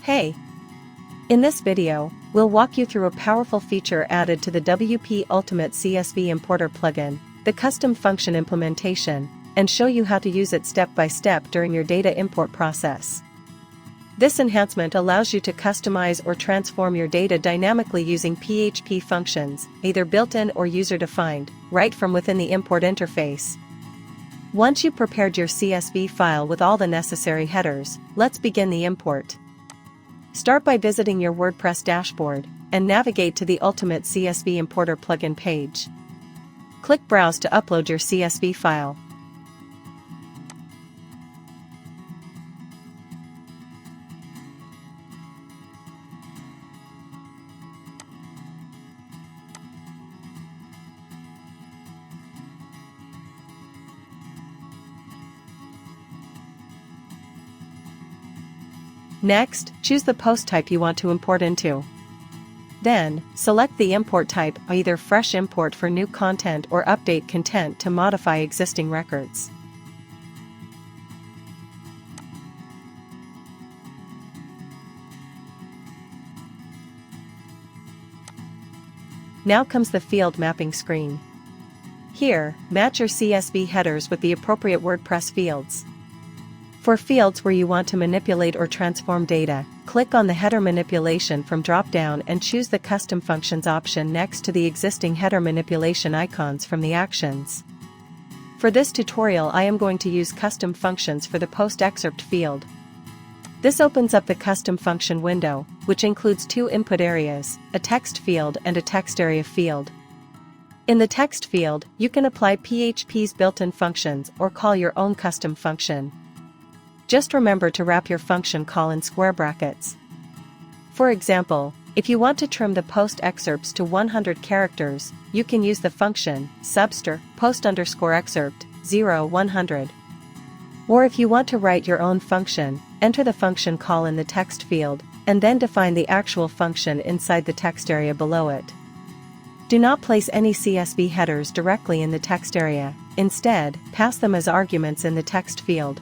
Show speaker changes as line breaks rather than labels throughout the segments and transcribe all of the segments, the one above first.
Hey! In this video, we'll walk you through a powerful feature added to the WP Ultimate CSV Importer plugin, the custom function implementation, and show you how to use it step by step during your data import process. This enhancement allows you to customize or transform your data dynamically using PHP functions, either built-in or user-defined, right from within the import interface. Once you've prepared your CSV file with all the necessary headers, let's begin the import. Start by visiting your WordPress dashboard, and navigate to the Ultimate CSV Importer plugin page. Click Browse to upload your CSV file. Next, choose the post type you want to import into. Then, select the import type, either fresh import for new content or update content to modify existing records. Now comes the field mapping screen. Here, match your CSV headers with the appropriate WordPress fields. For fields where you want to manipulate or transform data, click on the Header Manipulation from drop-down and choose the Custom Functions option next to the existing header manipulation icons from the actions. For this tutorial, I am going to use Custom Functions for the Post Excerpt field. This opens up the Custom Function window, which includes two input areas, a text field and a text area field. In the text field, you can apply PHP's built-in functions or call your own custom function. Just remember to wrap your function call in square brackets. For example, if you want to trim the post excerpts to 100 characters, you can use the function substr post_excerpt 0 100. Or if you want to write your own function, enter the function call in the text field, and then define the actual function inside the text area below it. Do not place any CSV headers directly in the text area, instead, pass them as arguments in the text field.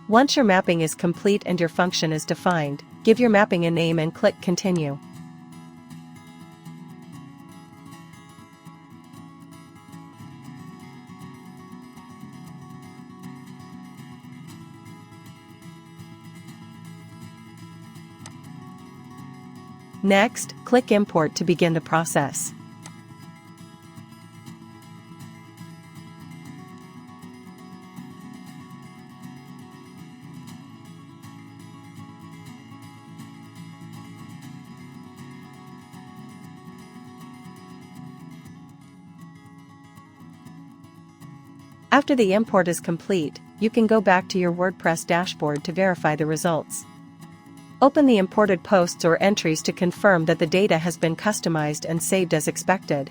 Once your mapping is complete and your function is defined, give your mapping a name and click Continue. Next, click Import to begin the process. After the import is complete, you can go back to your WordPress dashboard to verify the results. Open the imported posts or entries to confirm that the data has been customized and saved as expected.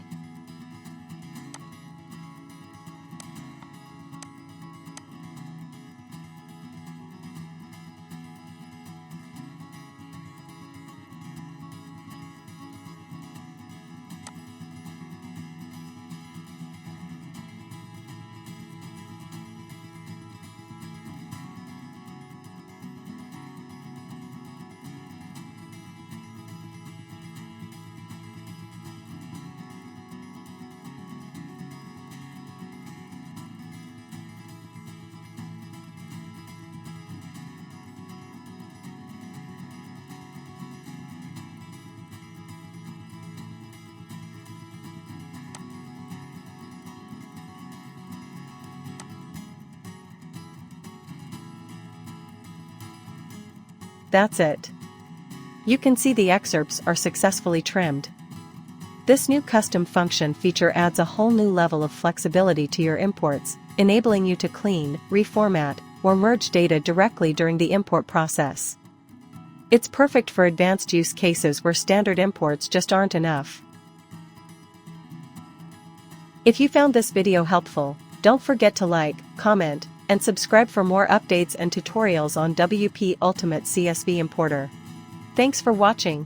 That's it. You can see the excerpts are successfully trimmed. This new custom function feature adds a whole new level of flexibility to your imports, enabling you to clean, reformat, or merge data directly during the import process. It's perfect for advanced use cases where standard imports just aren't enough. If you found this video helpful, don't forget to like, comment, and subscribe for more updates and tutorials on WP Ultimate CSV Importer. Thanks for watching.